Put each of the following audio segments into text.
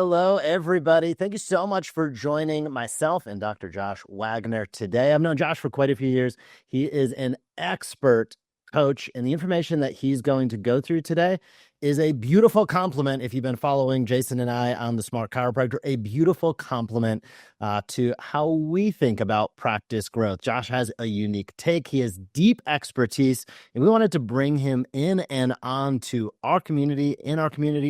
Hello, everybody. Thank you so much for joining myself and Dr. Josh Wagner today. I've known Josh for quite a few years. He is an expert coach, and the information that he's going to go through today is a beautiful compliment. If you've been following Jason and I on the Smart Chiropractor, a beautiful compliment to how we think about practice growth. Josh has a unique take. He has deep expertise, and we wanted to bring him in and on to our community,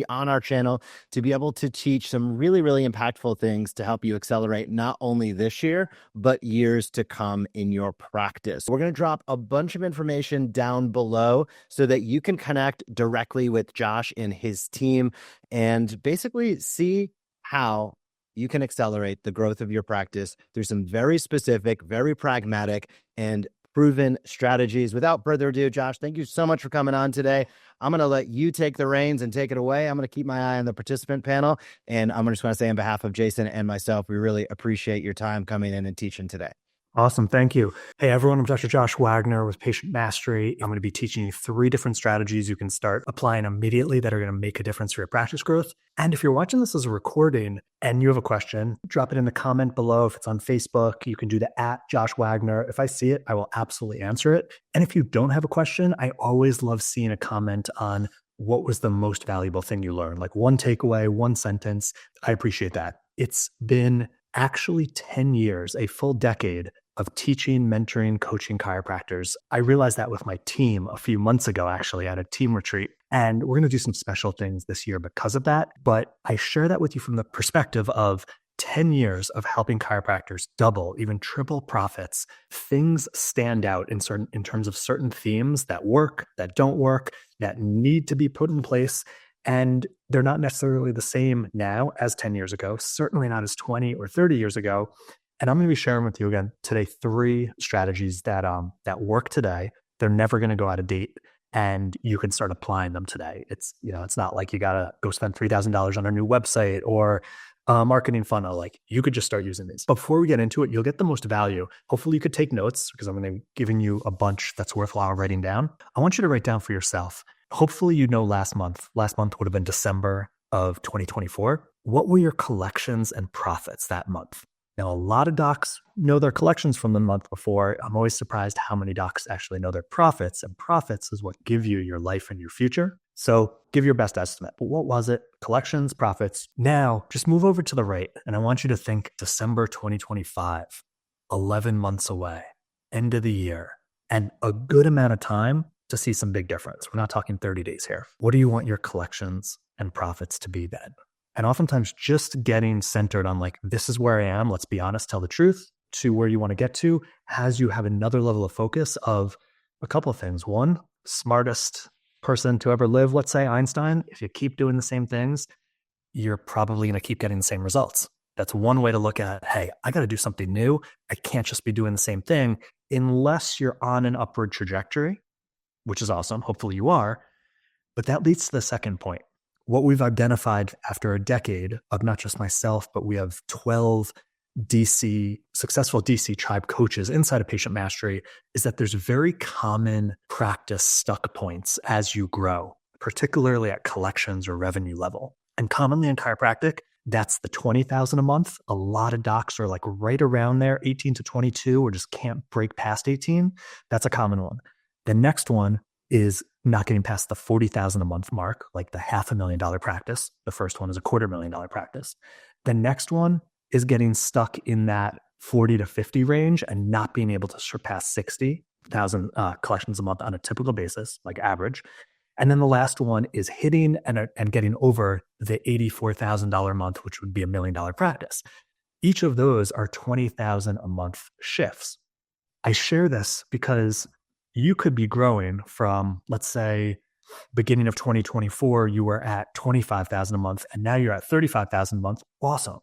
on our channel, to be able to teach some really, really impactful things to help you accelerate not only this year, but years to come in your practice. We're going to drop a bunch of information down below so that you can connect directly with Josh and his team and basically see how you can accelerate the growth of your practice through some very specific, very pragmatic, and proven strategies. Without further ado, Josh, thank you so much for coming on today. I'm going to let you take the reins and take it away. I'm going to keep my eye on the participant panel. And I'm just going to say on behalf of Jason and myself, we really appreciate your time coming in and teaching today. Awesome. Thank you. Hey, everyone. I'm Dr. Josh Wagner with Patient Mastery. I'm going to be teaching you 3 different strategies you can start applying immediately that are going to make a difference for your practice growth. And if you're watching this as a recording and you have a question, drop it in the comment below. If it's on Facebook, you can do the @Josh Wagner. If I see it, I will absolutely answer it. And if you don't have a question, I always love seeing a comment on what was the most valuable thing you learned, like one takeaway, one sentence. I appreciate that. It's been actually 10 years, a full decade of teaching, mentoring, coaching chiropractors. I realized that with my team a few months ago, actually, at a team retreat. And we're going to do some special things this year because of that. But I share that with you from the perspective of 10 years of helping chiropractors double, even triple profits. Things stand out in terms of certain themes that work, that don't work, that need to be put in place. And they're not necessarily the same now as 10 years ago, certainly not as 20 or 30 years ago. And I'm going to be sharing with you again today 3 strategies that work today. They're never going to go out of date, and you can start applying them today. It's not like you got to go spend $3,000 on a new website or a marketing funnel. Like, you could just start using these. Before we get into it, you'll get the most value. Hopefully you could take notes because I'm going to be giving you a bunch that's worthwhile writing down. I want you to write down for yourself. Hopefully, last month would have been December of 2024. What were your collections and profits that month? Now, a lot of docs know their collections from the month before. I'm always surprised how many docs actually know their profits, and profits is what give you your life and your future. So give your best estimate. But what was it? Collections, profits. Now, just move over to the right, and I want you to think December 2025, 11 months away, end of the year, and a good amount of time to see some big difference. We're not talking 30 days here. What do you want your collections and profits to be then? And oftentimes just getting centered on like, this is where I am, let's be honest, tell the truth, to where you want to get to, has you have another level of focus of a couple of things. One, smartest person to ever live, let's say Einstein. If you keep doing the same things, you're probably going to keep getting the same results. That's one way to look at, hey, I got to do something new. I can't just be doing the same thing unless you're on an upward trajectory, which is awesome. Hopefully you are. But that leads to the second point. What we've identified after a decade of not just myself, but we have 12 successful DC tribe coaches inside of Patient Mastery, is that there's very common practice stuck points as you grow, particularly at collections or revenue level. And commonly in chiropractic, that's the 20,000 a month. A lot of docs are like right around there, 18 to 22, or just can't break past 18. That's a common one. The next one is not getting past the 40,000 a month mark, like the $500,000 practice. The first one is a $250,000 practice. The next one is getting stuck in that 40 to 50 range and not being able to surpass 60,000 collections a month on a typical basis, like average. And then the last one is hitting and getting over the $84,000 a month, which would be $1 million practice. Each of those are 20,000 a month shifts. I share this because you could be growing from, let's say, beginning of 2024, you were at 25,000 a month, and now you're at 35,000 a month. Awesome.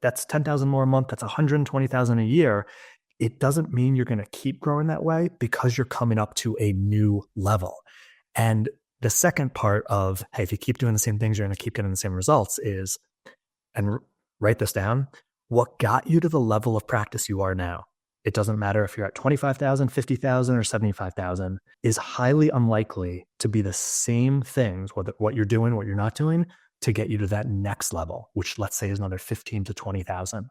That's 10,000 more a month. That's 120,000 a year. It doesn't mean you're going to keep growing that way because you're coming up to a new level. And the second part of, hey, if you keep doing the same things, you're going to keep getting the same results is, and write this down, what got you to the level of practice you are now? It doesn't matter if you're at 25,000, 50,000, or 75,000, is highly unlikely to be the same things, whether what you're doing, what you're not doing, to get you to that next level, which let's say is another 15 to 20,000.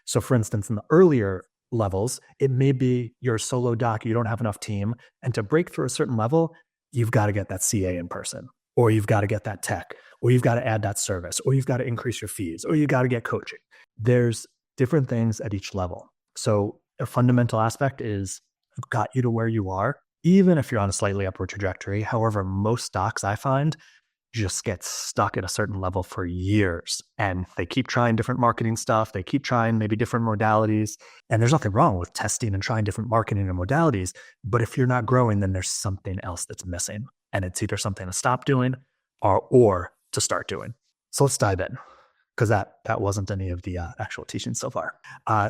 So for instance, in the earlier levels, it may be you're a solo doc, you don't have enough team. And to break through a certain level, you've got to get that CA in person, or you've got to get that tech, or you've got to add that service, or you've got to increase your fees, or you got to get coaching. There's different things at each level. So a fundamental aspect is got you to where you are, even if you're on a slightly upward trajectory. However, most docs I find just get stuck at a certain level for years, and they keep trying different marketing stuff. They keep trying maybe different modalities, and there's nothing wrong with testing and trying different marketing and modalities. But if you're not growing, then there's something else that's missing, and it's either something to stop doing or to start doing. So let's dive in, because that wasn't any of the actual teaching so far.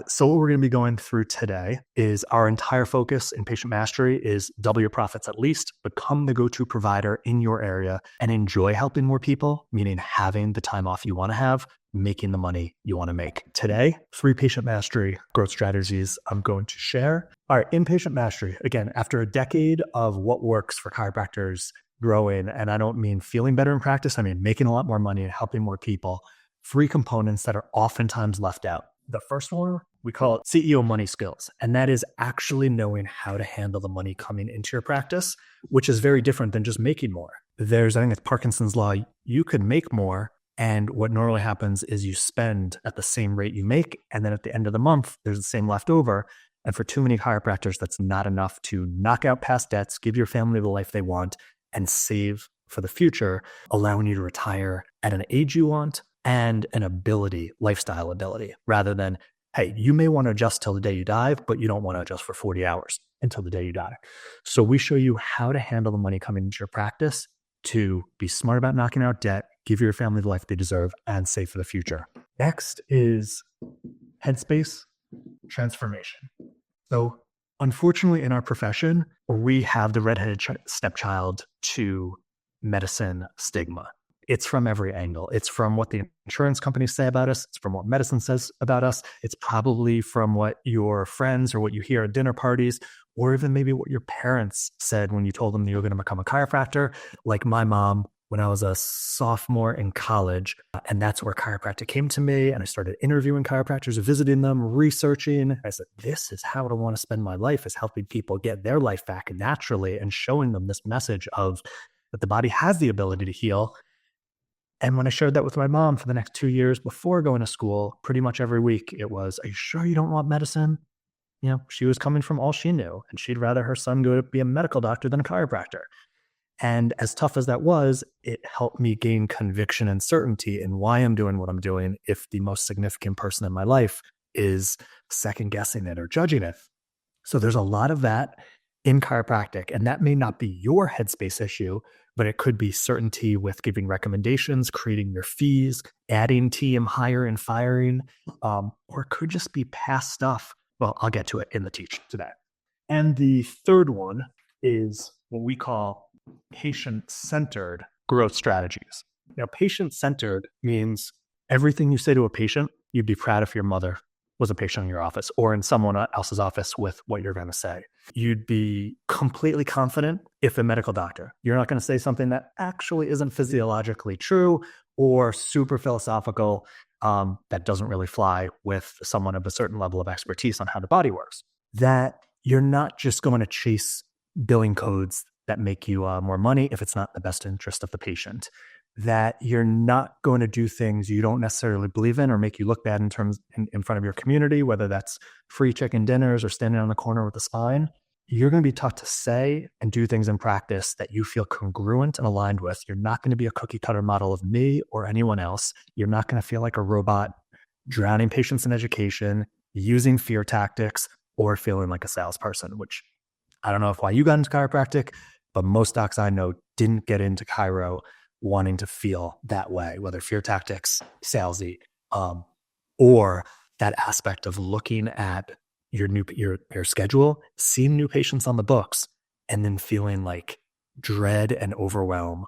So what we're going to be going through today is our entire focus in patient mastery is double your profits at least, become the go-to provider in your area, and enjoy helping more people, meaning having the time off you want to have, making the money you want to make. Today, 3 patient mastery growth strategies I'm going to share. All right, in patient mastery, again, after a decade of what works for chiropractors growing, and I don't mean feeling better in practice, I mean making a lot more money and helping more people, 3 components that are oftentimes left out. The first one, we call it CEO money skills. And that is actually knowing how to handle the money coming into your practice, which is very different than just making more. I think it's Parkinson's law. You could make more. And what normally happens is you spend at the same rate you make. And then at the end of the month, there's the same left over. And for too many chiropractors, that's not enough to knock out past debts, give your family the life they want, and save for the future, allowing you to retire at an age you want and an ability, lifestyle ability, rather than, hey, you may want to adjust till the day you die, but you don't want to adjust for 40 hours until the day you die. So we show you how to handle the money coming into your practice to be smart about knocking out debt, give your family the life they deserve, and save for the future. Next is headspace transformation. So unfortunately, in our profession, we have the redheaded stepchild to medicine stigma. It's from every angle. It's from what the insurance companies say about us. It's from what medicine says about us. It's probably from what your friends or what you hear at dinner parties, or even maybe what your parents said when you told them you were going to become a chiropractor. Like my mom, when I was a sophomore in college, and that's where chiropractic came to me. And I started interviewing chiropractors, visiting them, researching. I said, this is how I want to spend my life, is helping people get their life back naturally and showing them this message of that the body has the ability to heal. And when I shared that with my mom for the next 2 years before going to school, pretty much every week it was, are you sure you don't want medicine? You know, she was coming from all she knew, and she'd rather her son go to be a medical doctor than a chiropractor. And as tough as that was, it helped me gain conviction and certainty in why I'm doing what I'm doing if the most significant person in my life is second guessing it or judging it. So there's a lot of that in chiropractic, and that may not be your headspace issue, but it could be certainty with giving recommendations, creating your fees, adding TM hire and firing, or it could just be past stuff. Well, I'll get to it in the teach today. And the third one is what we call patient-centered growth strategies. Now, patient-centered means everything you say to a patient, you'd be proud if your mother was a patient in your office or in someone else's office with what you're going to say. You'd be completely confident if a medical doctor, you're not going to say something that actually isn't physiologically true or super philosophical that doesn't really fly with someone of a certain level of expertise on how the body works. That you're not just going to chase billing codes that make you more money if it's not in the best interest of the patient. That you're not going to do things you don't necessarily believe in or make you look bad in front of your community, whether that's free chicken dinners or standing on the corner with a spine. You're going to be taught to say and do things in practice that you feel congruent and aligned with. You're not going to be a cookie cutter model of me or anyone else. You're not going to feel like a robot drowning patients in education, using fear tactics, or feeling like a salesperson, which I don't know why you got into chiropractic, but most docs I know didn't get into chiro wanting to feel that way, whether fear tactics, salesy, or that aspect of looking at your schedule, seeing new patients on the books, and then feeling like dread and overwhelm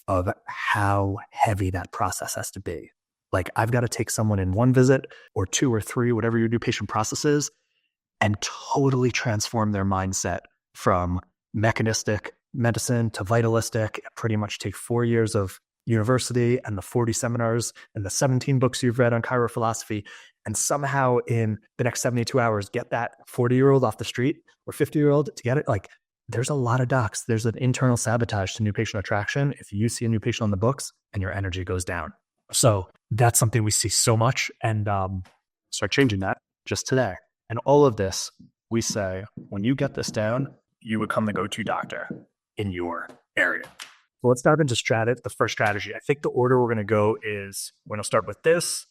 of how heavy that process has to be. Like I've got to take someone in one visit or 2 or 3, whatever your new patient process is, and totally transform their mindset from mechanistic medicine to vitalistic, pretty much take 4 years of, university and the 40 seminars and the 17 books you've read on chirophilosophy, and somehow in the next 72 hours, get that 40-year-old off the street or 50-year-old to get it. Like, there's a lot of docs. There's an internal sabotage to new patient attraction if you see a new patient on the books and your energy goes down. So that's something we see so much, and start changing that just today. And all of this, we say, when you get this down, you become the go-to doctor in your area. So let's dive into the first strategy. I think the order we're going to go is we're going to start with this,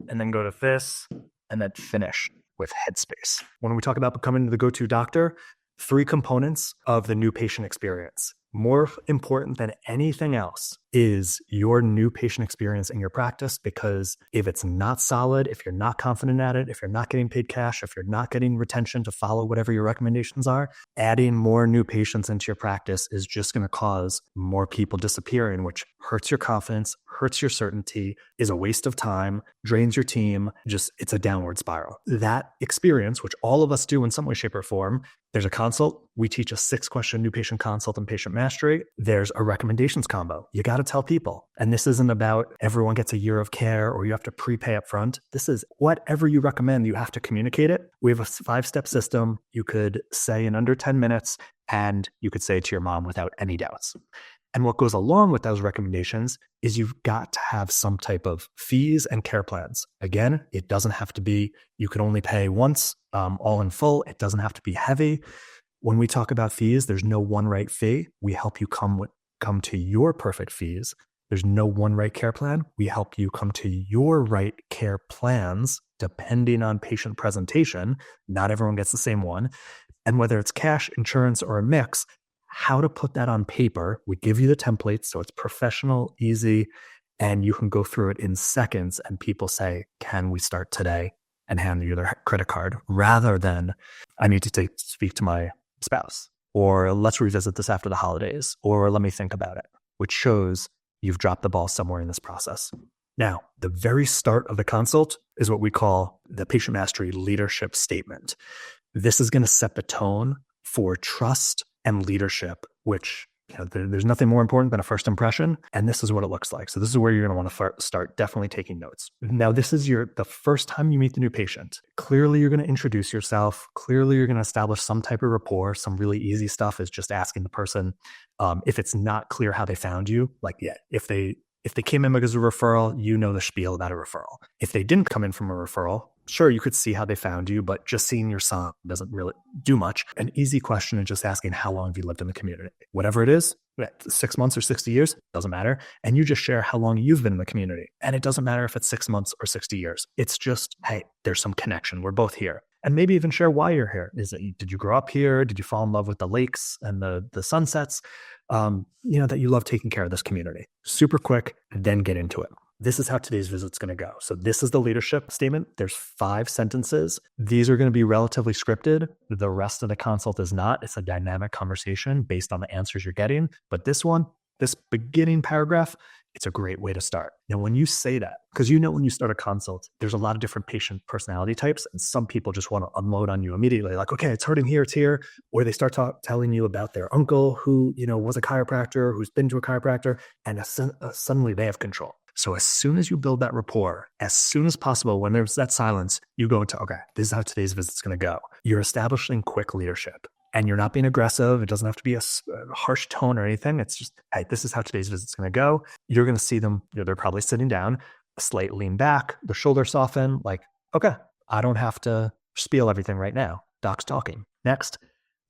and then go to this, and then finish with headspace. When we talk about becoming the go-to doctor, 3 components of the new patient experience. More important than anything else is your new patient experience in your practice, because if it's not solid, if you're not confident at it, if you're not getting paid cash, if you're not getting retention to follow whatever your recommendations are, adding more new patients into your practice is just going to cause more people disappearing, which hurts your confidence, hurts your certainty, is a waste of time, drains your team. It's a downward spiral. That experience, which all of us do in some way, shape, or form, there's a consult. We teach a 6-question new patient consult and patient mastery. There's a recommendations combo. You got to tell people. And this isn't about everyone gets a year of care or you have to prepay up front. This is whatever you recommend, you have to communicate it. We have a 5-step system you could say in under 10 minutes, and you could say to your mom without any doubts. And what goes along with those recommendations is you've got to have some type of fees and care plans. Again, it doesn't have to be, you can only pay once, all in full. It doesn't have to be heavy. When we talk about fees, there's no one right fee. We help you come to your perfect fees. There's no one right care plan. We help you come to your right care plans depending on patient presentation. Not everyone gets the same one. And whether it's cash, insurance, or a mix, how to put that on paper. We give you the templates so it's professional, easy, and you can go through it in seconds. And people say, can we start today? And hand you their credit card, rather than I need to speak to my spouse, or let's revisit this after the holidays, or let me think about it, which shows you've dropped the ball somewhere in this process. Now, the very start of the consult is what we call the patient mastery leadership statement. This is going to set the tone for trust and leadership, which there's nothing more important than a first impression. And this is what it looks like. So this is where you're going to want to start definitely taking notes. Now, this is the first time you meet the new patient. Clearly, you're going to introduce yourself. Clearly, you're going to establish some type of rapport. Some really easy stuff is just asking the person if it's not clear how they found you. If they came in because of a referral, you know the spiel about a referral. If they didn't come in from a referral, sure, you could see how they found you, but just seeing your son doesn't really do much. An easy question is just asking, how long have you lived in the community? Whatever it is, 6 months or 60 years, doesn't matter. And you just share how long you've been in the community. And it doesn't matter if it's 6 months or 60 years. It's just, hey, there's some connection. We're both here. And maybe even share why you're here. Did you grow up here? Did you fall in love with the lakes and the sunsets? That you love taking care of this community. Super quick, then get into it. This is how today's visit's going to go. So this is the leadership statement. There's 5 sentences. These are going to be relatively scripted. The rest of the consult is not. It's a dynamic conversation based on the answers you're getting. But this beginning paragraph, it's a great way to start. Now, when you say that, because when you start a consult, there's a lot of different patient personality types, and some people just want to unload on you immediately, like, okay, it's hurting here, it's here, or they start telling you about their uncle who, was a chiropractor, who's been to a chiropractor, and suddenly they have control. So as soon as you build that rapport, as soon as possible, when there's that silence, you go into, okay, this is how today's visit's going to go. You're establishing quick leadership. And you're not being aggressive. It doesn't have to be a harsh tone or anything. It's just, hey, this is how today's visit's going to go. You're going to see them, they're probably sitting down, a slight lean back, the shoulders soften, like, okay, I don't have to spiel everything right now. Doc's talking. Next,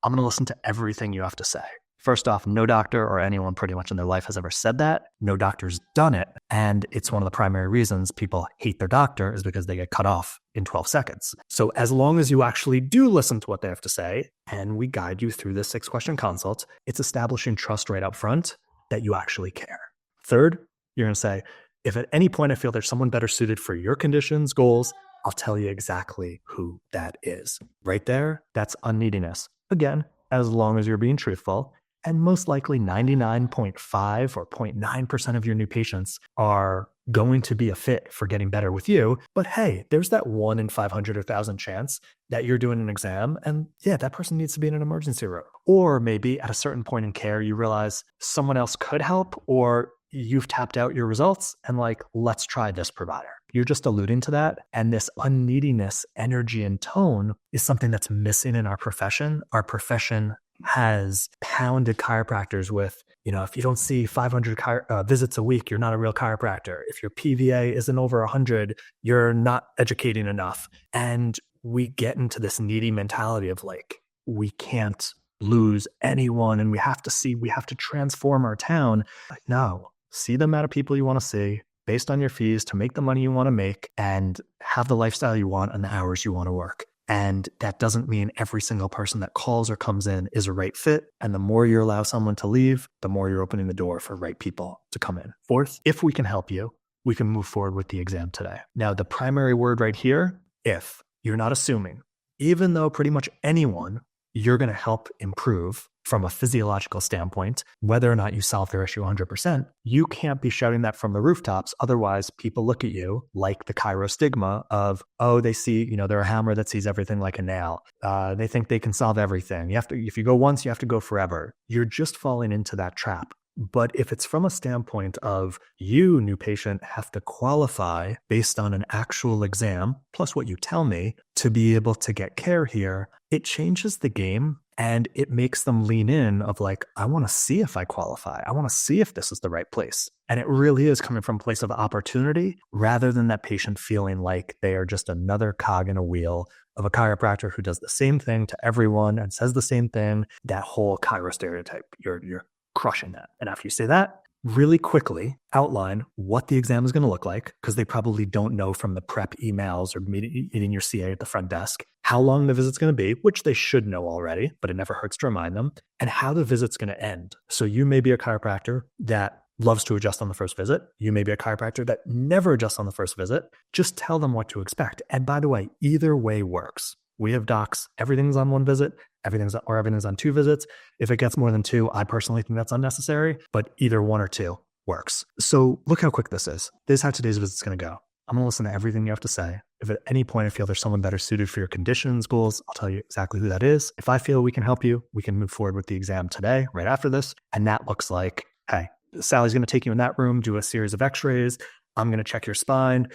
I'm going to listen to everything you have to say. First off, no doctor or anyone pretty much in their life has ever said that. No doctor's done it. And it's one of the primary reasons people hate their doctor is because they get cut off in 12 seconds. So as long as you actually do listen to what they have to say, and we guide you through this 6-question consult, it's establishing trust right up front that you actually care. Third, you're going to say, if at any point I feel there's someone better suited for your conditions, goals, I'll tell you exactly who that is. Right there, that's unneediness. Again, as long as you're being truthful. And most likely 99.5 or 0.9% of your new patients are going to be a fit for getting better with you. But hey, there's that 1 in 500 or 1,000 chance that you're doing an exam and that person needs to be in an emergency room. Or maybe at a certain point in care, you realize someone else could help, or you've tapped out your results and like, let's try this provider. You're just alluding to that. And this unneediness, energy, and tone is something that's missing in our profession. Our profession has pounded chiropractors with, if you don't see 500 visits a week, you're not a real chiropractor. If your PVA isn't over 100, you're not educating enough. And we get into this needy mentality of like, we can't lose anyone and we have to transform our town. Like, no, see the amount of people you want to see based on your fees to make the money you want to make and have the lifestyle you want and the hours you want to work. And that doesn't mean every single person that calls or comes in is a right fit. And the more you allow someone to leave, the more you're opening the door for right people to come in. Fourth, if we can help you, we can move forward with the exam today. Now, the primary word right here, if. You're not assuming. Even though pretty much anyone you're going to help improve from a physiological standpoint, whether or not you solve their issue 100%, you can't be shouting that from the rooftops. Otherwise, people look at you like the chiro stigma of, oh, they see, they're a hammer that sees everything like a nail. They think they can solve everything. If you go once, you have to go forever. You're just falling into that trap. But if it's from a standpoint of you, new patient, have to qualify based on an actual exam, plus what you tell me, to be able to get care here, it changes the game and it makes them lean in of like, I want to see if I qualify. I want to see if this is the right place. And it really is coming from a place of opportunity rather than that patient feeling like they are just another cog in a wheel of a chiropractor who does the same thing to everyone and says the same thing. That whole chiro stereotype, you're crushing that. And after you say that, really quickly outline what the exam is going to look like, because they probably don't know from the prep emails or meeting your CA at the front desk how long the visit's going to be, which they should know already, but it never hurts to remind them, and how the visit's going to end. So you may be a chiropractor that loves to adjust on the first visit. You may be a chiropractor that never adjusts on the first visit. Just tell them what to expect. And by the way, either way works. We have docs, everything's on one visit, everything's on two visits. If it gets more than two, I personally think that's unnecessary, but either one or two works. So look how quick this is. This is how today's visit's going to go. I'm going to listen to everything you have to say. If at any point I feel there's someone better suited for your conditions, goals, I'll tell you exactly who that is. If I feel we can help you, we can move forward with the exam today, right after this. And that looks like, hey, Sally's going to take you in that room, do a series of x-rays. I'm going to check your spine,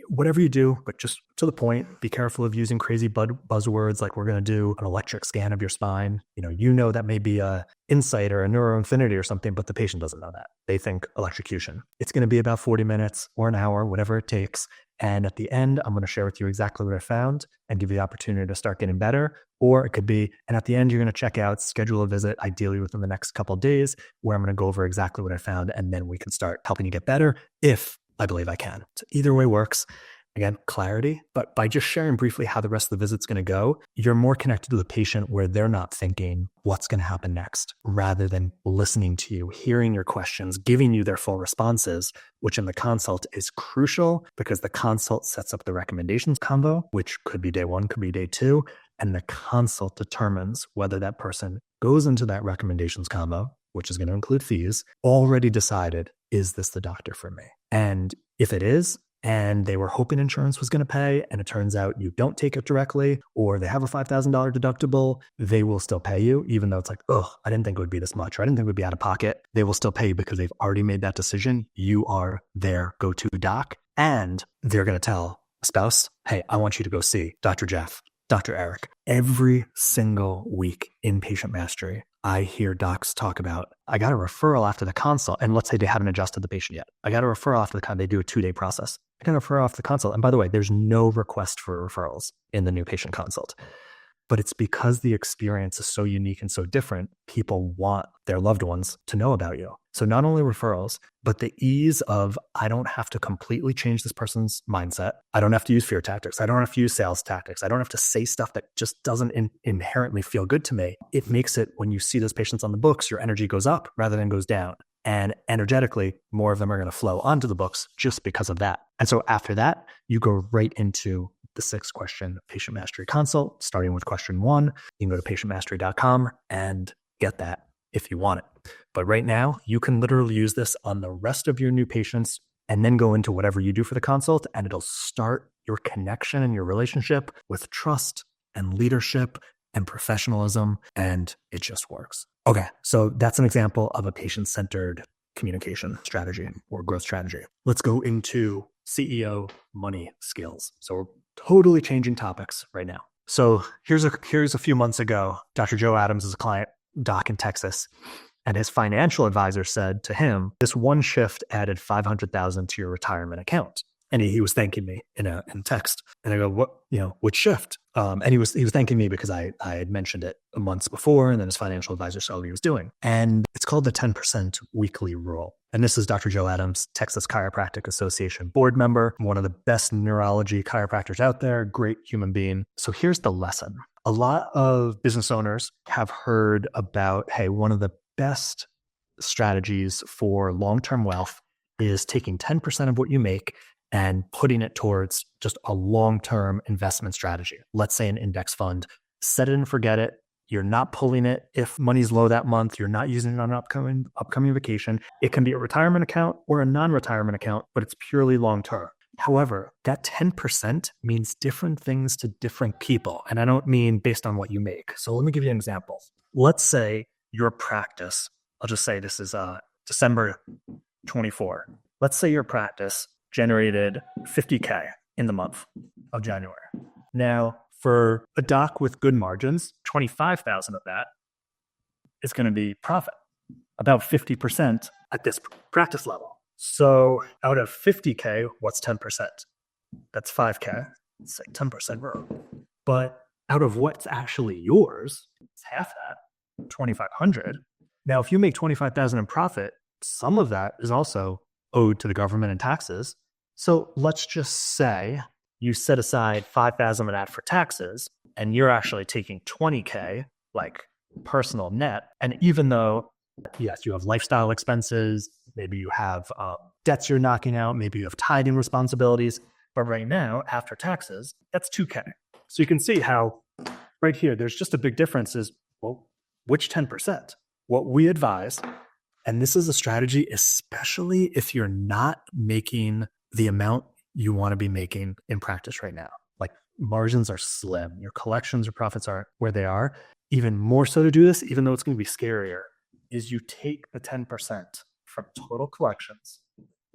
whatever you do, but just to the point. Be careful of using crazy buzzwords like we're going to do an electric scan of your spine. That may be a Insight or a Neuroinfinity or something, but the patient doesn't know that. They think electrocution. It's going to be about 40 minutes or an hour, whatever it takes. And at the end, I'm going to share with you exactly what I found and give you the opportunity to start getting better. Or it could be, and at the end, you're going to check out, schedule a visit, ideally within the next couple of days, where I'm going to go over exactly what I found. And then we can start helping you get better if I believe I can. So either way works. Again, clarity, but by just sharing briefly how the rest of the visit's going to go, you're more connected to the patient where they're not thinking what's going to happen next, rather than listening to you, hearing your questions, giving you their full responses, which in the consult is crucial because the consult sets up the recommendations combo, which could be day one, could be day two. And the consult determines whether that person goes into that recommendations combo, which is going to include fees, already decided, is this the doctor for me? And if it is, and they were hoping insurance was going to pay, and it turns out you don't take it directly, or they have a $5,000 deductible, they will still pay you, even though it's like, oh, I didn't think it would be this much, or I didn't think it would be out of pocket. They will still pay you because they've already made that decision. You are their go-to doc, and they're going to tell a spouse, hey, I want you to go see Dr. Jeff, Dr. Eric. Every single week in Patient Mastery, I hear docs talk about, I got a referral after the consult. And let's say they haven't adjusted the patient yet. I got a referral after the consult. They do a 2-day process. I got a referral after the consult. And by the way, there's no request for referrals in the new patient consult. But it's because the experience is so unique and so different, people want their loved ones to know about you. So not only referrals, but the ease of, I don't have to completely change this person's mindset. I don't have to use fear tactics. I don't have to use sales tactics. I don't have to say stuff that just doesn't inherently feel good to me. It makes it, when you see those patients on the books, your energy goes up rather than goes down. And energetically, more of them are going to flow onto the books just because of that. And so after that, you go right into the 6-question Patient Mastery consult, starting with question 1. You can go to patientmastery.com and get that if you want it. But right now, you can literally use this on the rest of your new patients and then go into whatever you do for the consult, and it'll start your connection and your relationship with trust and leadership and professionalism, and it just works. Okay, so that's an example of a patient-centered communication strategy or growth strategy. Let's go into CEO money skills. So we're totally changing topics right now. So here's a few months ago, Dr. Joe Adams is a client, doc in Texas, and his financial advisor said to him, this one shift added $500,000 to your retirement account. And he was thanking me in text. And I go, what, which shift? And he was thanking me because I had mentioned it months before, and then his financial advisor saw what he was doing. And it's called the 10% weekly rule. And this is Dr. Joe Adams, Texas Chiropractic Association board member, one of the best neurology chiropractors out there, great human being. So here's the lesson. A lot of business owners have heard about, hey, one of the best strategies for long-term wealth is taking 10% of what you make and putting it towards just a long-term investment strategy. Let's say an index fund. Set it and forget it. You're not pulling it if money's low that month. You're not using it on an upcoming vacation. It can be a retirement account or a non-retirement account, but it's purely long-term. However, that 10% means different things to different people. And I don't mean based on what you make. So let me give you an example. Let's say your practice, I'll just say this is December 24. Let's say your practice generated $50K in the month of January. Now, for a doc with good margins, $25,000 of that is going to be profit, about 50% at this practice level. So out of 50K, what's 10%? That's 5K. It's like 10% growth. But out of what's actually yours, it's half that, 2,500. Now, if you make 25,000 in profit, some of that is also owed to the government and taxes. So let's just say you set aside 5,000 of that for taxes, and you're actually taking 20K, like personal net. And even though, yes, you have lifestyle expenses, maybe you have debts you're knocking out, maybe you have tithing responsibilities, but right now, after taxes, that's 2K. So you can see how right here, there's just a big difference is, well, which 10%? What we advise, and this is a strategy, especially if you're not making the amount you want to be making in practice right now. Like margins are slim, your collections or profits aren't where they are. Even more so to do this, even though it's going to be scarier, is you take the 10% from total collections.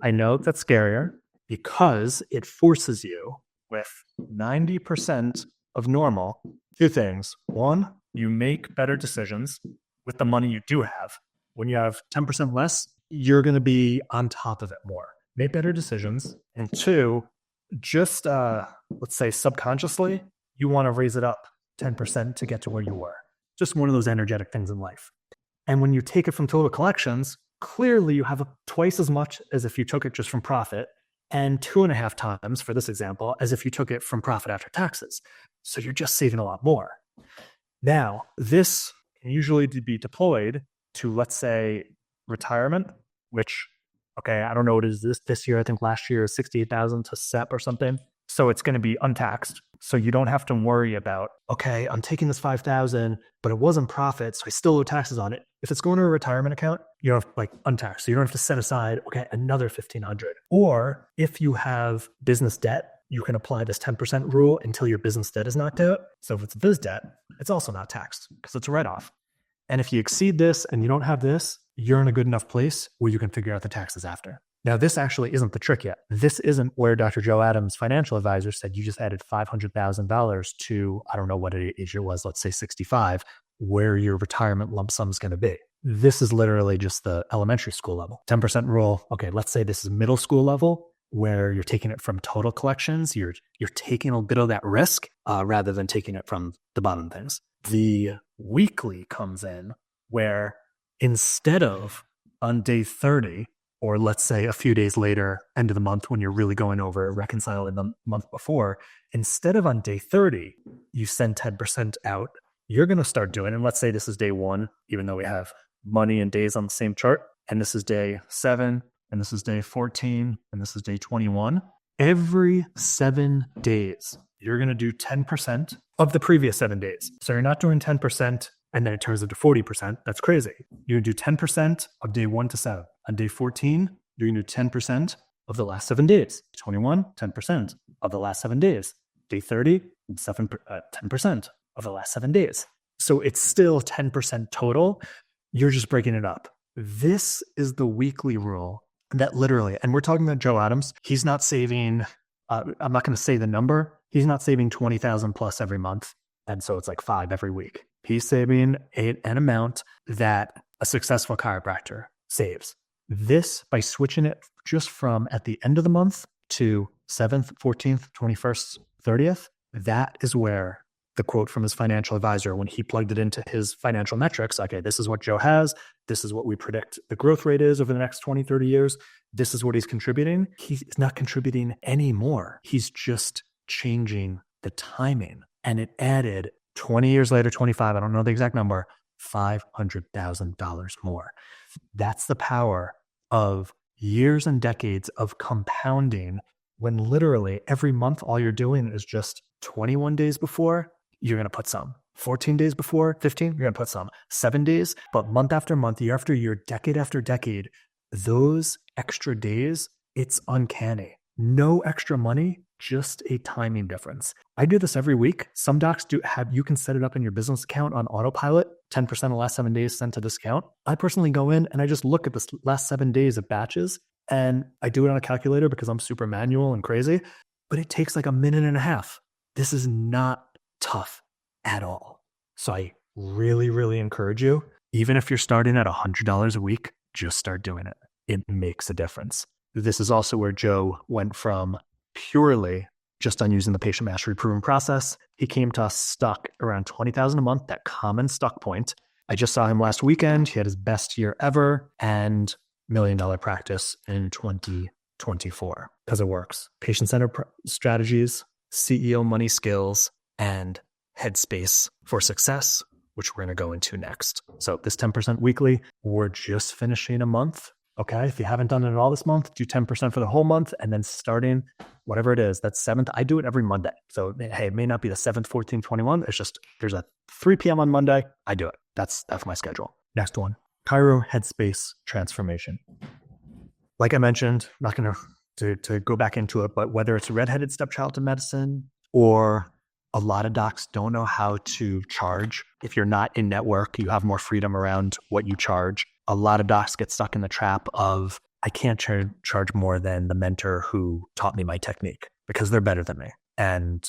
I know that's scarier because it forces you with 90% of normal, two things. One, you make better decisions with the money you do have. When you have 10% less, you're going to be on top of it more. Make better decisions. And two, just let's say subconsciously, you want to raise it up 10% to get to where you were. Just one of those energetic things in life. And when you take it from total collections, clearly you have twice as much as if you took it just from profit, and 2.5 times, for this example, as if you took it from profit after taxes. So you're just saving a lot more. Now, this can usually be deployed to, let's say, retirement, which, okay, I don't know what it is this year. I think last year was 68,000 to SEP or something. So it's going to be untaxed. So you don't have to worry about, okay, I'm taking this 5,000, but it wasn't profit, so I still owe taxes on it. If it's going to a retirement account, you have like untaxed. So you don't have to set aside, okay, another 1,500. Or if you have business debt, you can apply this 10% rule until your business debt is knocked out. So if it's biz debt, it's also not taxed because it's a write-off. And if you exceed this and you don't have this, you're in a good enough place where you can figure out the taxes after. Now, this actually isn't the trick yet. This isn't where Dr. Joe Adams' financial advisor said you just added $500,000 to, I don't know what age it was, let's say 65, where your retirement lump sum is going to be. This is literally just the elementary school level. 10% rule. Okay, let's say this is middle school level where you're taking it from total collections. You're taking a bit of that risk rather than taking it from the bottom things. The weekly comes in where instead of on day 30, or let's say a few days later, end of the month when you're really going over reconciling the month before, instead of on day 30, you send 10% out, you're going to start doing, and let's say this is day 1, even though we have money and days on the same chart, and this is day 7, and this is day 14, and this is day 21. Every 7 days, you're going to do 10% of the previous 7 days. So you're not doing 10% and then it turns into 40%. That's crazy. You're going to do 10% of day 1 to 7. On day 14, you're going to do 10% of the last 7 days. 21, 10% of the last 7 days. Day 30, 10% of the last 7 days. So it's still 10% total. You're just breaking it up. This is the weekly rule that literally, and we're talking about Joe Adams, he's not saving, I'm not going to say the number, he's not saving 20,000 plus every month. And so it's like 5 every week. He's saving an amount that a successful chiropractor saves. This, by switching it just from at the end of the month to 7th, 14th, 21st, 30th, that is where the quote from his financial advisor, when he plugged it into his financial metrics, okay, this is what Joe has. This is what we predict the growth rate is over the next 20, 30 years. This is what he's contributing. He's not contributing anymore. He's just changing the timing. And it added 20 years later, 25, I don't know the exact number, $500,000 more. That's the power of years and decades of compounding when literally every month, all you're doing is just 21 days before, you're going to put some. 14 days before, 15, you're going to put some. 7 days, but month after month, year after year, decade after decade, those extra days, it's uncanny. No extra money, just a timing difference. I do this every week. Some docs you can set it up in your business account on autopilot, 10% of the last 7 days sent to this account. I personally go in and I just look at the last 7 days of batches, and I do it on a calculator because I'm super manual and crazy, but it takes like a minute and a half. This is not tough at all. So I really, really encourage you, even if you're starting at $100 a week, just start doing it. It makes a difference. This is also where Joe went from purely just on using the patient mastery proven process. He came to us stuck around 20,000 a month, that common stuck point. I just saw him last weekend. He had his best year ever and $1 million practice in 2024 because it works. Patient-centered strategies, CEO money skills, and headspace for success, which we're going to go into next. So this 10% weekly, we're just finishing a month. Okay. If you haven't done it at all this month, do 10% for the whole month. And then starting whatever it is, that's 7th. I do it every Monday. So, hey, it may not be the 7th, 14th, 21. It's just, there's a 3 p.m. on Monday. I do it. That's my schedule. Next one, Chiro headspace transformation. Like I mentioned, I'm not going to go back into it, but whether it's a redheaded stepchild to medicine or a lot of docs don't know how to charge. If you're not in network, you have more freedom around what you charge. A lot of docs get stuck in the trap of, I can't charge more than the mentor who taught me my technique because they're better than me. And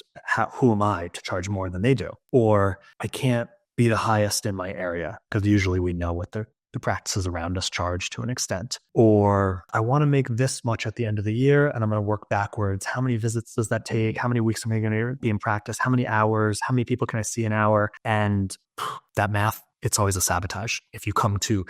who am I to charge more than they do? Or I can't be the highest in my area because usually we know what the practices around us charge to an extent. Or I want to make this much at the end of the year and I'm going to work backwards. How many visits does that take? How many weeks am I going to be in practice? How many hours? How many people can I see an hour? And that math, it's always a sabotage. If you come to,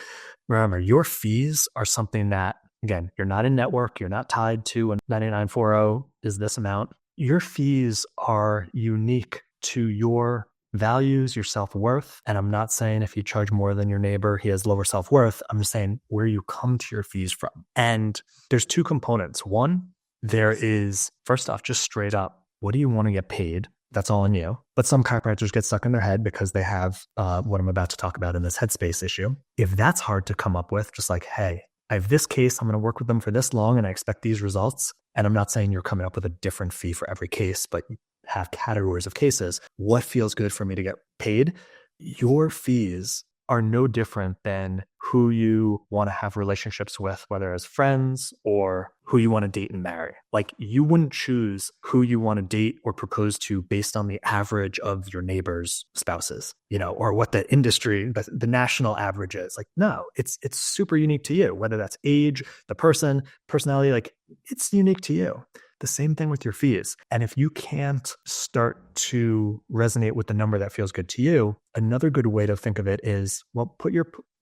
remember, your fees are something that, again, you're not in network, you're not tied to a 9940 is this amount. Your fees are unique to your values, your self-worth. And I'm not saying if you charge more than your neighbor, he has lower self-worth. I'm just saying where you come to your fees from. And there's 2 components. One, there is, first off, just straight up, what do you want to get paid? That's all on you. But some chiropractors get stuck in their head because they have what I'm about to talk about in this headspace issue. If that's hard to come up with, just like, hey, I have this case, I'm going to work with them for this long and I expect these results. And I'm not saying you're coming up with a different fee for every case, but have categories of cases. What feels good for me to get paid? Your fees are no different than who you want to have relationships with, whether as friends or who you want to date and marry. Like, you wouldn't choose who you want to date or propose to based on the average of your neighbor's spouses, or what the industry, the national average is. Like, no, it's super unique to you, whether that's age, the person, personality, like it's unique to you. The same thing with your fees. And if you can't start to resonate with the number that feels good to you, another good way to think of it is, well, put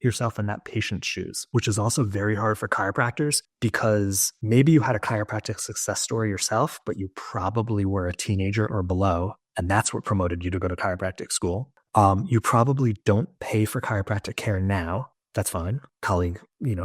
yourself in that patient's shoes, which is also very hard for chiropractors because maybe you had a chiropractic success story yourself, but you probably were a teenager or below, and that's what promoted you to go to chiropractic school. You probably don't pay for chiropractic care now. That's fine. Colleague,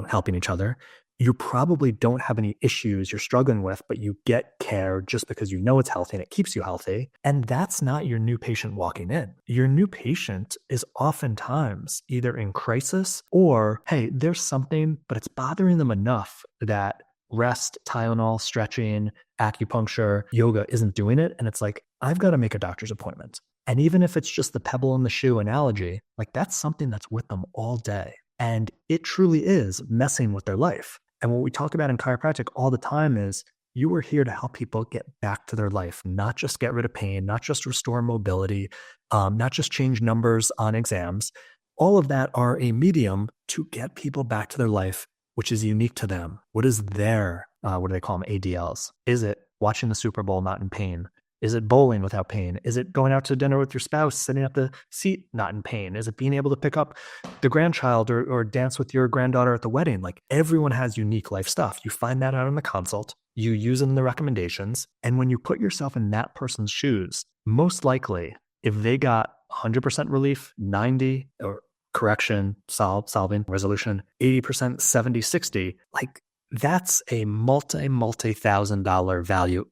helping each other. You probably don't have any issues you're struggling with, but you get care just because you know it's healthy and it keeps you healthy. And that's not your new patient walking in. Your new patient is oftentimes either in crisis or, hey, there's something, but it's bothering them enough that rest, Tylenol, stretching, acupuncture, yoga isn't doing it. And it's like, I've got to make a doctor's appointment. And even if it's just the pebble in the shoe analogy, like that's something that's with them all day. And it truly is messing with their life. And what we talk about in chiropractic all the time is you are here to help people get back to their life, not just get rid of pain, not just restore mobility, not just change numbers on exams. All of that are a medium to get people back to their life, which is unique to them. What is their, what do they call them, ADLs? Is it watching the Super Bowl not in pain? Is it bowling without pain? Is it going out to dinner with your spouse, sitting at the seat, not in pain? Is it being able to pick up the grandchild or dance with your granddaughter at the wedding? Like, everyone has unique life stuff. You find that out in the consult, you use it in the recommendations. And when you put yourself in that person's shoes, most likely if they got 100% relief, 90 or correction, solving, resolution, 80%, 70, 60, like, that's a multi-thousand-dollar value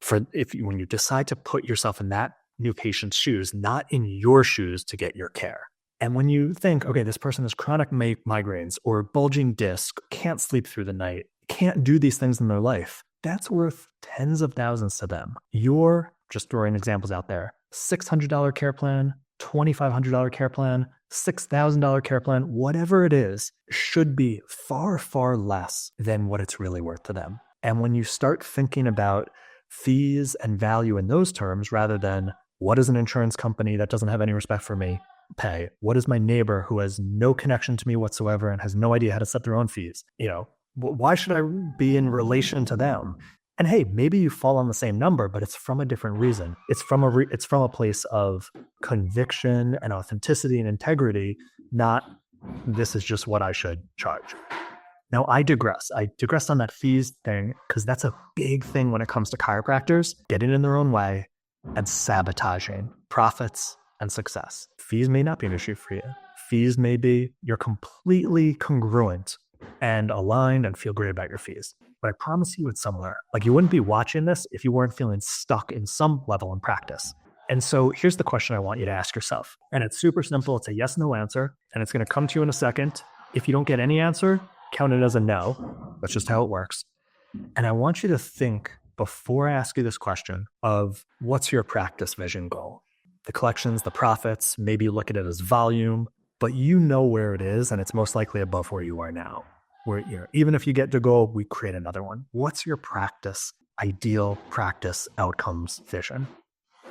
for when you decide to put yourself in that new patient's shoes, not in your shoes to get your care. And when you think, okay, this person has chronic migraines or bulging disc, can't sleep through the night, can't do these things in their life, that's worth tens of thousands to them. Your, just throwing examples out there, $600 care plan, $2,500 care plan, $6,000 care plan, whatever it is, should be far, far less than what it's really worth to them. And when you start thinking about fees and value in those terms, rather than what does an insurance company that doesn't have any respect for me pay? What does my neighbor who has no connection to me whatsoever and has no idea how to set their own fees? Why should I be in relation to them? And hey, maybe you fall on the same number, but it's from a different reason. It's from a place of conviction and authenticity and integrity, not this is just what I should charge. Now, I digress. I digressed on that fees thing because that's a big thing when it comes to chiropractors, getting in their own way and sabotaging profits and success. Fees may not be an issue for you. Fees may be you're completely congruent and aligned and feel great about your fees. But I promise you it's somewhere. Like, you wouldn't be watching this if you weren't feeling stuck in some level in practice. And so here's the question I want you to ask yourself. And it's super simple. It's a yes, no answer. And it's going to come to you in a second. If you don't get any answer, count it as a no. That's just how it works. And I want you to think, before I ask you this question, of what's your practice vision goal? The collections, the profits, maybe you look at it as volume, but you know where it is, and it's most likely above where you are now. Where, even if you get to go, we create another one. What's your practice, ideal practice outcomes vision?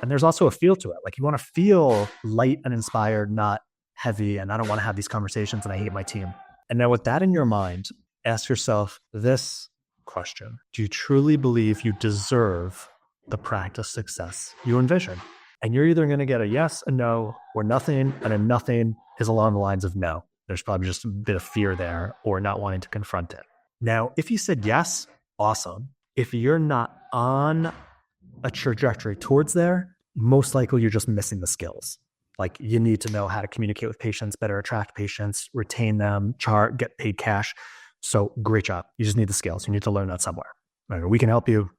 And there's also a feel to it. Like, you want to feel light and inspired, not heavy, and I don't want to have these conversations and I hate my team. And now with that in your mind, ask yourself this question. Do you truly believe you deserve the practice success you envision? And you're either going to get a yes, a no, or nothing, and a nothing is along the lines of no. There's probably just a bit of fear there or not wanting to confront it. Now, if you said yes, awesome. If you're not on a trajectory towards there, most likely you're just missing the skills. Like, you need to know how to communicate with patients, better attract patients, retain them, get paid cash. So great job. You just need the skills. You need to learn that somewhere. We can help you.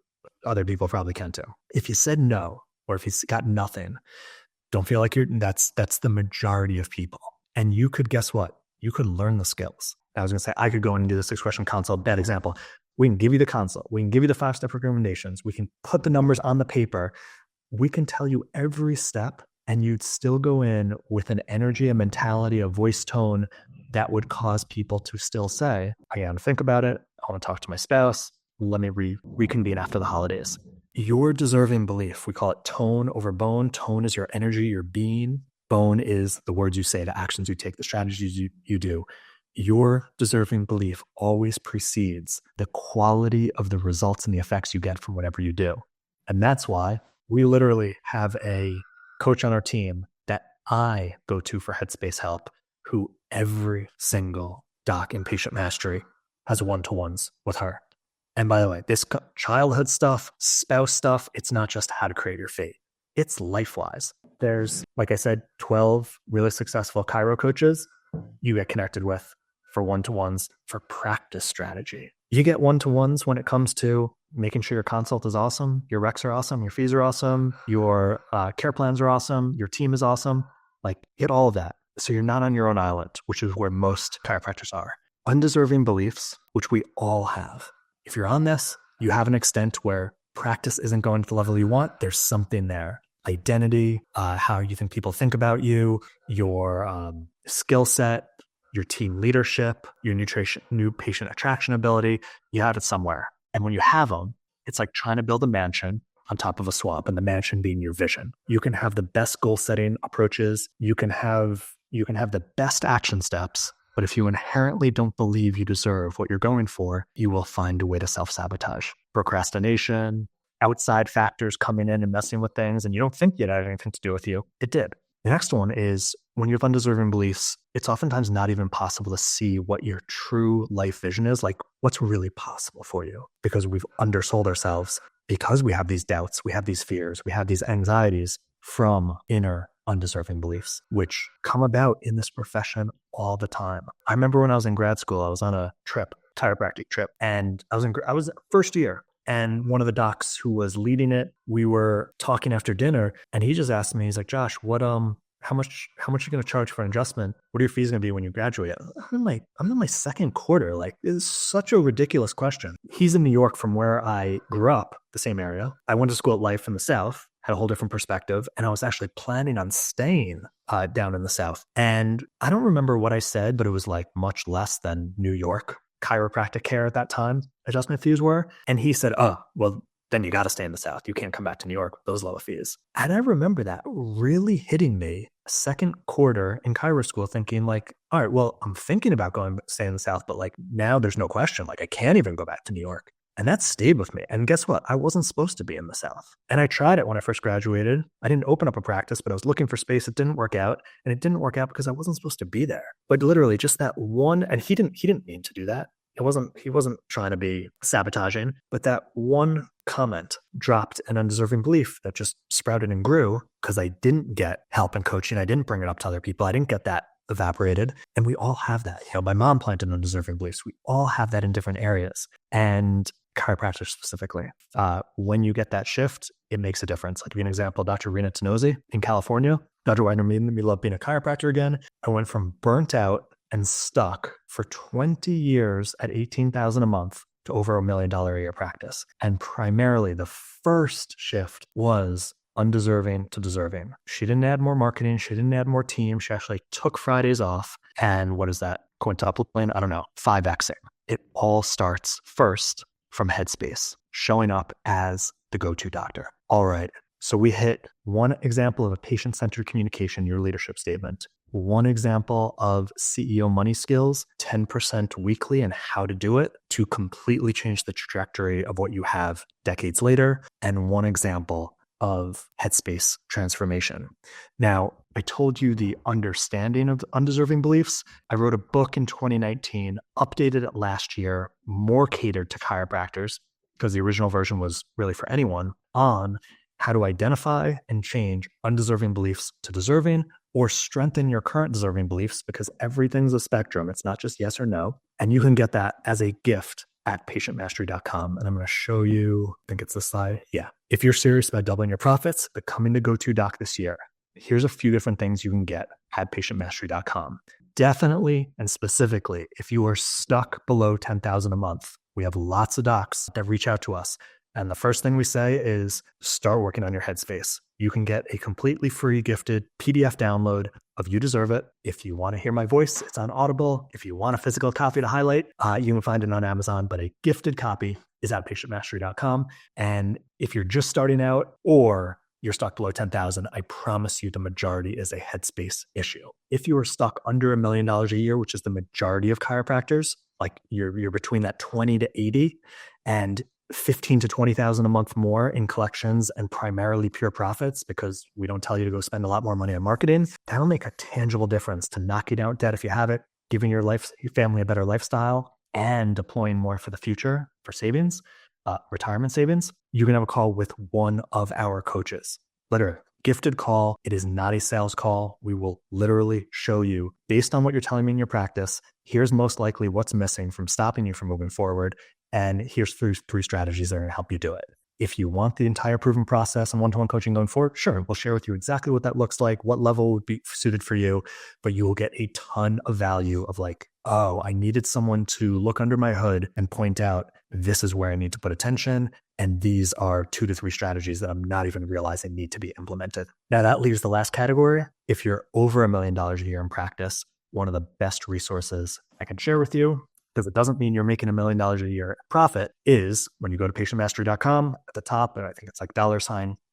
Other people probably can too. If you said no, or if you got nothing, don't feel like that's the majority of people. And you could, guess what? You could learn the skills. I was going to say, I could go in and do the 6-question consult. Bad example. We can give you the consult. We can give you the 5-step recommendations. We can put the numbers on the paper. We can tell you every step, and you'd still go in with an energy, a mentality, a voice tone that would cause people to still say, I got to think about it. I want to talk to my spouse. Let me reconvene after the holidays. Your deserving belief, we call it tone over bone. Tone is your energy, your being. Bone is the words you say, the actions you take, the strategies you do. Your deserving belief always precedes the quality of the results and the effects you get from whatever you do. And that's why we literally have a coach on our team that I go to for headspace help, who every single doc in Patient Mastery has one-to-ones with her. And by the way, this childhood stuff, spouse stuff, it's not just how to create your fate. It's life-wise. There's, like I said, 12 really successful chiro coaches you get connected with for one-to-ones for practice strategy. You get one-to-ones when it comes to making sure your consult is awesome, your recs are awesome, your fees are awesome, your care plans are awesome, your team is awesome. Like, get all of that. So you're not on your own island, which is where most chiropractors are. Undeserving beliefs, which we all have. If you're on this, you have an extent where practice isn't going to the level you want. There's something there. Identity, how you think people think about you, your skill set, your team leadership, your nutrition, new patient attraction ability. You have it somewhere. And when you have them, it's like trying to build a mansion on top of a swamp, and the mansion being your vision. You can have the best goal setting approaches. You can have the best action steps. But if you inherently don't believe you deserve what you're going for, you will find a way to self-sabotage. Procrastination, outside factors coming in and messing with things, and you don't think it had anything to do with you. It did. The next one is when you have undeserving beliefs, it's oftentimes not even possible to see what your true life vision is, like what's really possible for you, because we've undersold ourselves, because we have these doubts, we have these fears, we have these anxieties from inner undeserving beliefs, which come about in this profession all the time. I remember when I was in grad school, I was on a trip, chiropractic trip, and I was first year. And one of the docs who was leading it, we were talking after dinner, and he just asked me, he's like, "Josh, how much are you going to charge for an adjustment? What are your fees going to be when you graduate?" I'm in my second quarter. Like, it's such a ridiculous question. He's in New York from where I grew up, the same area. I went to school at Life in the South, had a whole different perspective. And I was actually planning on staying down in the South. And I don't remember what I said, but it was like much less than New York chiropractic care at that time adjustment fees were. And he said, "Oh, well, then you got to stay in the South. You can't come back to New York with those low fees." And I remember that really hitting me second quarter in chiro school, thinking like, all right, well, I'm thinking about staying in the South, but like now there's no question. Like I can't even go back to New York. And that stayed with me. And guess what? I wasn't supposed to be in the South. And I tried it when I first graduated. I didn't open up a practice, but I was looking for space. It didn't work out. And it didn't work out because I wasn't supposed to be there. But literally just that one, and he didn't mean to do that. He wasn't trying to be sabotaging, but that one comment dropped an undeserving belief that just sprouted and grew because I didn't get help and coaching. I didn't bring it up to other people. I didn't get that evaporated. And we all have that. My mom planted undeserving beliefs. We all have that in different areas. And chiropractors specifically, when you get that shift, it makes a difference. I'll give you an example. Dr. Rena Tenozzi in California. Dr. Wagner made me love being a chiropractor again. I went from burnt out and stuck for 20 years at $18,000 a month to over $1 million a year practice. And primarily the first shift was undeserving to deserving. She didn't add more marketing. She didn't add more team. She actually took Fridays off. And what is that? Quintupling? I don't know. 5Xing. It all starts first from headspace, showing up as the go-to doctor. All right. So we hit one example of a patient-centered communication, your leadership statement. One example of CEO money skills, 10% weekly, and how to do it to completely change the trajectory of what you have decades later. And one example of headspace transformation. Now, I told you the understanding of undeserving beliefs. I wrote a book in 2019, updated it last year, more catered to chiropractors, because the original version was really for anyone, on how to identify and change undeserving beliefs to deserving, or strengthen your current deserving beliefs, because everything's a spectrum. It's not just yes or no. And you can get that as a gift at patientmastery.com. And I'm going to show you, I think it's this slide. Yeah. If you're serious about doubling your profits, becoming the go-to doc this year, here's a few different things you can get at patientmastery.com. Definitely and specifically, if you are stuck below $10,000 a month, we have lots of docs that reach out to us. And the first thing we say is start working on your headspace. You can get a completely free gifted PDF download of You Deserve It. If you want to hear my voice, it's on Audible. If you want a physical copy to highlight, you can find it on Amazon, but a gifted copy is at patientmastery.com. And if you're just starting out or you're stuck below 10,000, I promise you the majority is a headspace issue. If you are stuck under $1 million a year, which is the majority of chiropractors, like you're between that 20 to 80 and 15 to 20,000 a month more in collections and primarily pure profits, because we don't tell you to go spend a lot more money on marketing, that'll make a tangible difference to knocking out debt if you have it, giving your family a better lifestyle, and deploying more for the future for savings, retirement savings. You can have a call with one of our coaches. Literally, gifted call. It is not a sales call. We will literally show you, based on what you're telling me in your practice, here's most likely what's missing from stopping you from moving forward. And here's three strategies that are going to help you do it. If you want the entire proven process and one-to-one coaching going forward, sure, we'll share with you exactly what that looks like, what level would be suited for you, but you will get a ton of value of like, oh, I needed someone to look under my hood and point out, this is where I need to put attention. And these are 2 to 3 strategies that I'm not even realizing need to be implemented. Now that leaves the last category. If you're over $1 million a year in practice, one of the best resources I can share with you, because it doesn't mean you're making $1 million a year profit, is when you go to patientmastery.com at the top, and I think it's like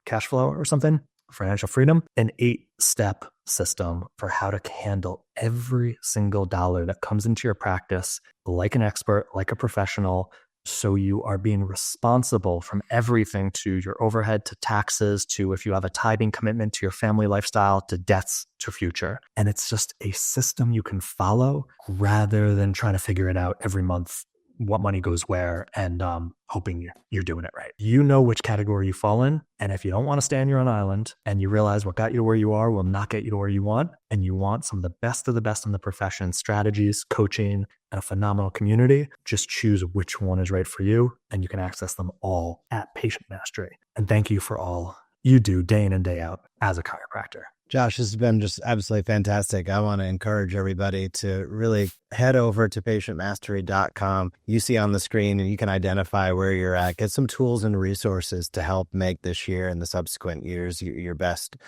$cash flow or something, financial freedom, an 8-step system for how to handle every single dollar that comes into your practice like an expert, like a professional. So you are being responsible from everything, to your overhead, to taxes, to if you have a tithing commitment, to your family lifestyle, to debts, to future. And it's just a system you can follow rather than trying to figure it out every month, what money goes where, and hoping you're doing it right. You know which category you fall in. And if you don't want to stay on your own island, and you realize what got you to where you are will not get you to where you want, and you want some of the best in the profession, strategies, coaching, and a phenomenal community, just choose which one is right for you, and you can access them all at Patient Mastery. And thank you for all you do day in and day out as a chiropractor. Josh, this has been just absolutely fantastic. I want to encourage everybody to really head over to patientmastery.com. You see on the screen, and you can identify where you're at. Get some tools and resources to help make this year and the subsequent years your best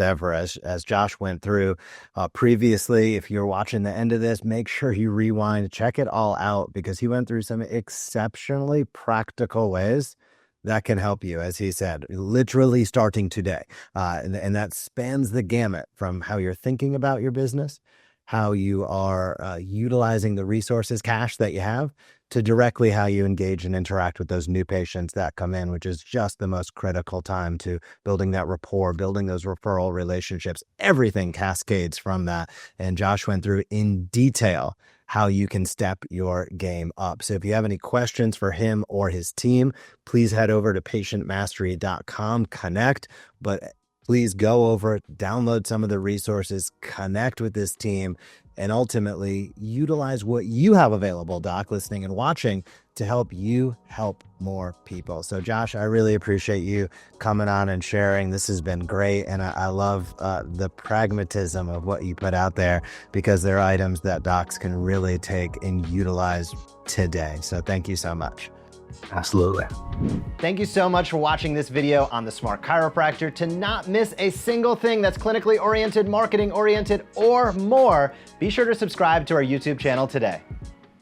ever. As Josh went through previously, if you're watching the end of this, make sure you rewind, check it all out, because he went through some exceptionally practical ways that can help you, as he said, literally starting today. And that spans the gamut from how you're thinking about your business, how you are utilizing the resources, cash that you have, to directly how you engage and interact with those new patients that come in, which is just the most critical time to building that rapport, building those referral relationships. Everything cascades from that. And Josh went through in detail how you can step your game up. So if you have any questions for him or his team, please head over to patientmastery.com, connect, but please go over, download some of the resources, connect with this team, and ultimately utilize what you have available, Doc, listening and watching, to help you help more people. So Josh, I really appreciate you coming on and sharing. This has been great. And I love the pragmatism of what you put out there, because they're items that docs can really take and utilize today. So thank you so much. Absolutely. Thank you so much for watching this video on The Smart Chiropractor. To not miss a single thing that's clinically oriented, marketing oriented, or more, be sure to subscribe to our YouTube channel today.